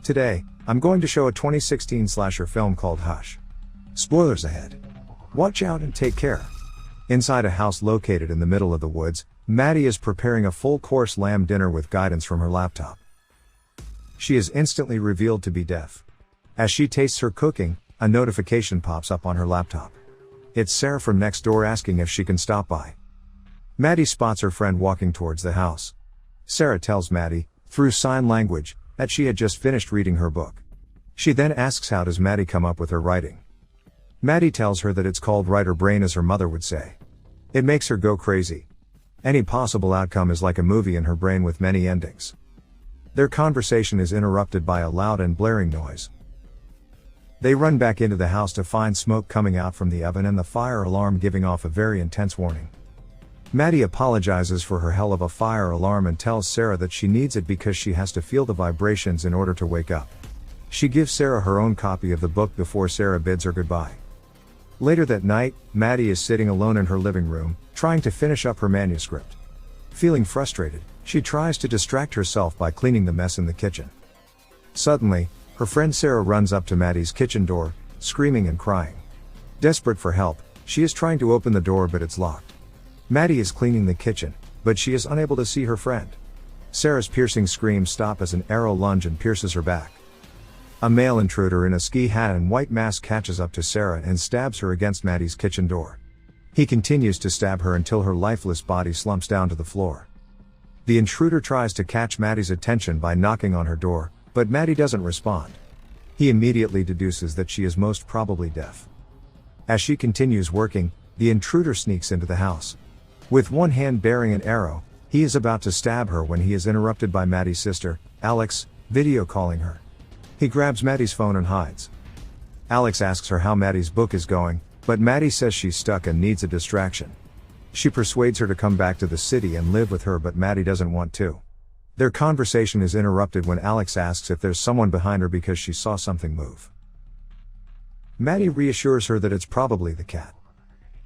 Today, I'm going to show a 2016 slasher film called Hush. Spoilers ahead. Watch out and take care. Inside a house located in the middle of the woods, Maddie is preparing a full-course lamb dinner with guidance from her laptop. She is instantly revealed to be deaf. As she tastes her cooking, a notification pops up on her laptop. It's Sarah from next door asking if she can stop by. Maddie spots her friend walking towards the house. Sarah tells Maddie, through sign language, that she had just finished reading her book. She then asks how does Maddie come up with her writing. Maddie tells her that it's called writer brain, as her mother would say. It makes her go crazy. Any possible outcome is like a movie in her brain with many endings. Their conversation is interrupted by a loud and blaring noise. They run back into the house to find smoke coming out from the oven and the fire alarm giving off a very intense warning. Maddie apologizes for her hell of a fire alarm and tells Sarah that she needs it because she has to feel the vibrations in order to wake up. She gives Sarah her own copy of the book before Sarah bids her goodbye. Later that night, Maddie is sitting alone in her living room, trying to finish up her manuscript. Feeling frustrated, she tries to distract herself by cleaning the mess in the kitchen. Suddenly, her friend Sarah runs up to Maddie's kitchen door, screaming and crying. Desperate for help, she is trying to open the door but it's locked. Maddie is cleaning the kitchen, but she is unable to see her friend. Sarah's piercing screams stop as an arrow lunges and pierces her back. A male intruder in a ski hat and white mask catches up to Sarah and stabs her against Maddie's kitchen door. He continues to stab her until her lifeless body slumps down to the floor. The intruder tries to catch Maddie's attention by knocking on her door, but Maddie doesn't respond. He immediately deduces that she is most probably deaf. As she continues working, the intruder sneaks into the house. With one hand bearing an arrow, he is about to stab her when he is interrupted by Maddie's sister, Alex, video calling her. He grabs Maddie's phone and hides. Alex asks her how Maddie's book is going, but Maddie says she's stuck and needs a distraction. She persuades her to come back to the city and live with her, but Maddie doesn't want to. Their conversation is interrupted when Alex asks if there's someone behind her because she saw something move. Maddie reassures her that it's probably the cat.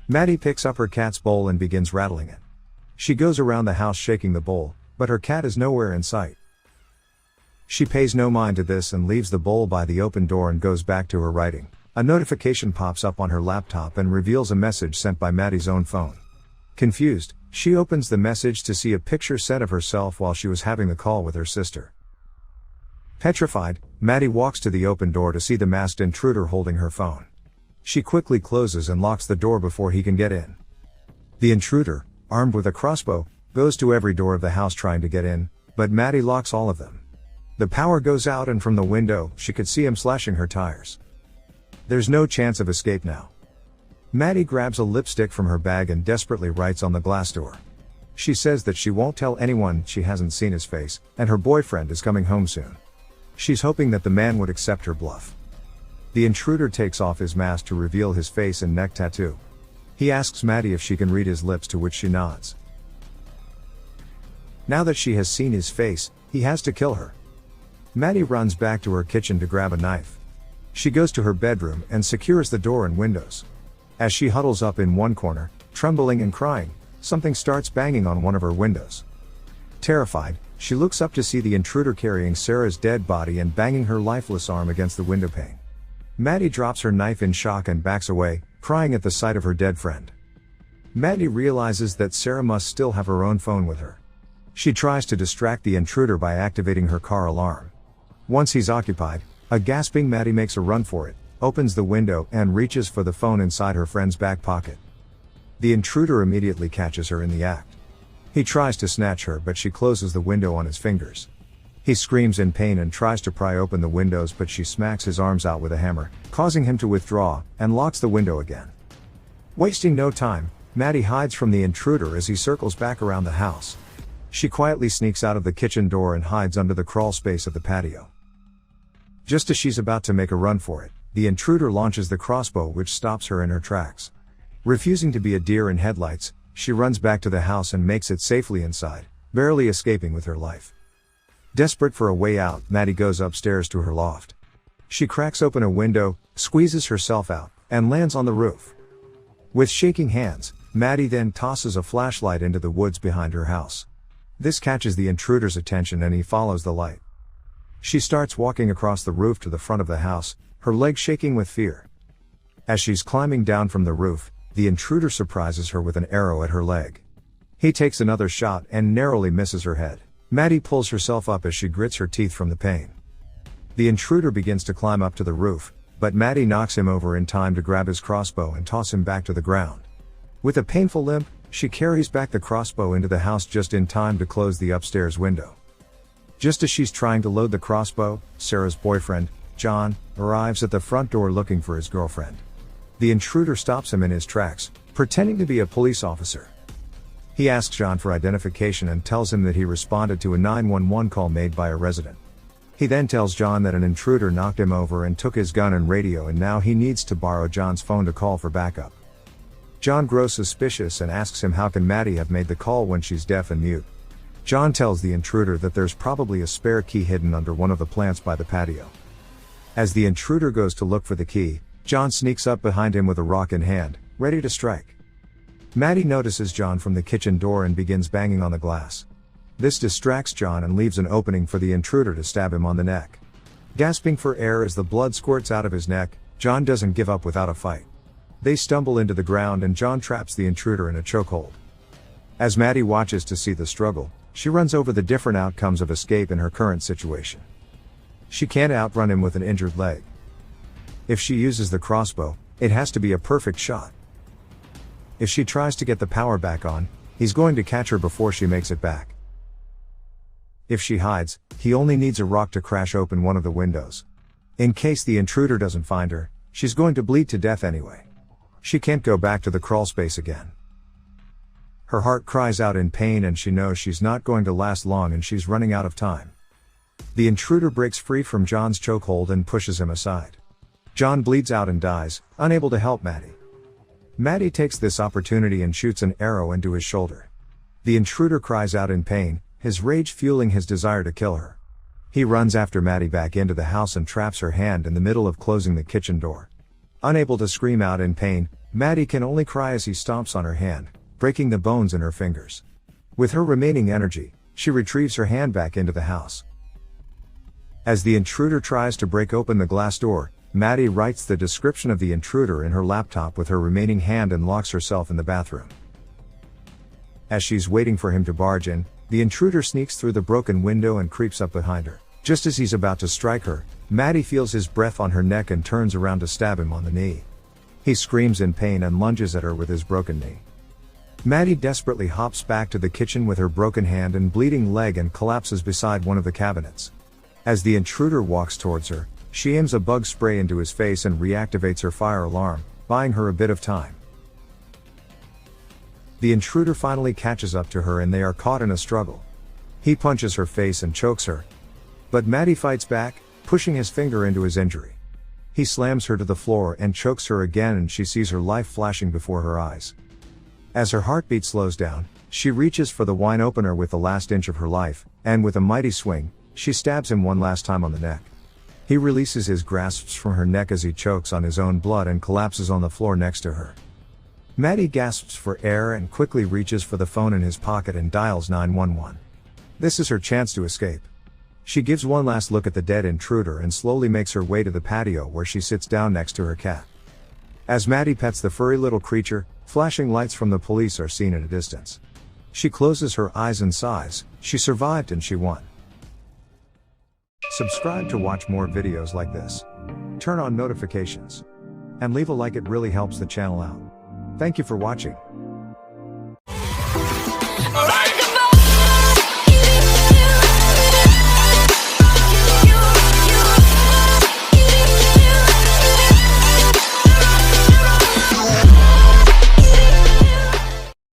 Maddie picks up her cat's bowl and begins rattling it. She goes around the house shaking the bowl, but her cat is nowhere in sight. She pays no mind to this and leaves the bowl by the open door and goes back to her writing. A notification pops up on her laptop and reveals a message sent by Maddie's own phone. Confused, she opens the message to see a picture sent of herself while she was having the call with her sister. Petrified, Maddie walks to the open door to see the masked intruder holding her phone. She quickly closes and locks the door before he can get in. The intruder, armed with a crossbow, goes to every door of the house trying to get in, but Maddie locks all of them. The power goes out and from the window, she could see him slashing her tires. There's no chance of escape now. Maddie grabs a lipstick from her bag and desperately writes on the glass door. She says that she won't tell anyone she hasn't seen his face, and her boyfriend is coming home soon. She's hoping that the man would accept her bluff. The intruder takes off his mask to reveal his face and neck tattoo. He asks Maddie if she can read his lips, to which she nods. Now that she has seen his face, he has to kill her. Maddie runs back to her kitchen to grab a knife. She goes to her bedroom and secures the door and windows. As she huddles up in one corner, trembling and crying, something starts banging on one of her windows. Terrified, she looks up to see the intruder carrying Sarah's dead body and banging her lifeless arm against the window pane. Maddie drops her knife in shock and backs away, crying at the sight of her dead friend. Maddie realizes that Sarah must still have her own phone with her. She tries to distract the intruder by activating her car alarm. Once he's occupied, a gasping Maddie makes a run for it, opens the window and reaches for the phone inside her friend's back pocket. The intruder immediately catches her in the act. He tries to snatch her, but she closes the window on his fingers. He screams in pain and tries to pry open the windows, but she smacks his arms out with a hammer, causing him to withdraw, and locks the window again. Wasting no time, Maddie hides from the intruder as he circles back around the house. She quietly sneaks out of the kitchen door and hides under the crawl space of the patio. Just as she's about to make a run for it, the intruder launches the crossbow, which stops her in her tracks. Refusing to be a deer in headlights, she runs back to the house and makes it safely inside, barely escaping with her life. Desperate for a way out, Maddie goes upstairs to her loft. She cracks open a window, squeezes herself out, and lands on the roof. With shaking hands, Maddie then tosses a flashlight into the woods behind her house. This catches the intruder's attention and he follows the light. She starts walking across the roof to the front of the house, her legs shaking with fear. As she's climbing down from the roof, the intruder surprises her with an arrow at her leg. He takes another shot and narrowly misses her head. Maddie pulls herself up as she grits her teeth from the pain. The intruder begins to climb up to the roof, but Maddie knocks him over in time to grab his crossbow and toss him back to the ground. With a painful limp, she carries back the crossbow into the house just in time to close the upstairs window. Just as she's trying to load the crossbow, Sarah's boyfriend, John, arrives at the front door looking for his girlfriend. The intruder stops him in his tracks, pretending to be a police officer. He asks John for identification and tells him that he responded to a 911 call made by a resident. He then tells John that an intruder knocked him over and took his gun and radio, and now he needs to borrow John's phone to call for backup. John grows suspicious and asks him how can Maddie have made the call when she's deaf and mute. John tells the intruder that there's probably a spare key hidden under one of the plants by the patio. As the intruder goes to look for the key, John sneaks up behind him with a rock in hand, ready to strike. Maddie notices John from the kitchen door and begins banging on the glass. This distracts John and leaves an opening for the intruder to stab him on the neck. Gasping for air as the blood squirts out of his neck, John doesn't give up without a fight. They stumble into the ground and John traps the intruder in a chokehold. As Maddie watches to see the struggle, she runs over the different outcomes of escape in her current situation. She can't outrun him with an injured leg. If she uses the crossbow, it has to be a perfect shot. If she tries to get the power back on, he's going to catch her before she makes it back. If she hides, he only needs a rock to crash open one of the windows. In case the intruder doesn't find her, she's going to bleed to death anyway. She can't go back to the crawl space again. Her heart cries out in pain and she knows she's not going to last long and she's running out of time. The intruder breaks free from John's chokehold and pushes him aside. John bleeds out and dies, unable to help Maddie. Maddie takes this opportunity and shoots an arrow into his shoulder. The intruder cries out in pain, his rage fueling his desire to kill her. He runs after Maddie back into the house and traps her hand in the middle of closing the kitchen door. Unable to scream out in pain, Maddie can only cry as he stomps on her hand, breaking the bones in her fingers. With her remaining energy, she retrieves her hand back into the house. As the intruder tries to break open the glass door, Maddie writes the description of the intruder in her laptop with her remaining hand and locks herself in the bathroom. As she's waiting for him to barge in, the intruder sneaks through the broken window and creeps up behind her. Just as he's about to strike her, Maddie feels his breath on her neck and turns around to stab him on the knee. He screams in pain and lunges at her with his broken knee. Maddie desperately hops back to the kitchen with her broken hand and bleeding leg and collapses beside one of the cabinets. As the intruder walks towards her, she aims a bug spray into his face and reactivates her fire alarm, buying her a bit of time. The intruder finally catches up to her and they are caught in a struggle. He punches her face and chokes her. But Maddie fights back, pushing his finger into his injury. He slams her to the floor and chokes her again and she sees her life flashing before her eyes. As her heartbeat slows down, she reaches for the wine opener with the last inch of her life, and with a mighty swing, she stabs him one last time on the neck. He releases his grasps from her neck as he chokes on his own blood and collapses on the floor next to her. Maddie gasps for air and quickly reaches for the phone in his pocket and dials 911. This is her chance to escape. She gives one last look at the dead intruder and slowly makes her way to the patio where she sits down next to her cat. As Maddie pets the furry little creature, flashing lights from the police are seen at a distance. She closes her eyes and sighs, she survived and she won. Subscribe to watch more videos like this. Turn on notifications. And leave a like, it really helps the channel out. Thank you for watching.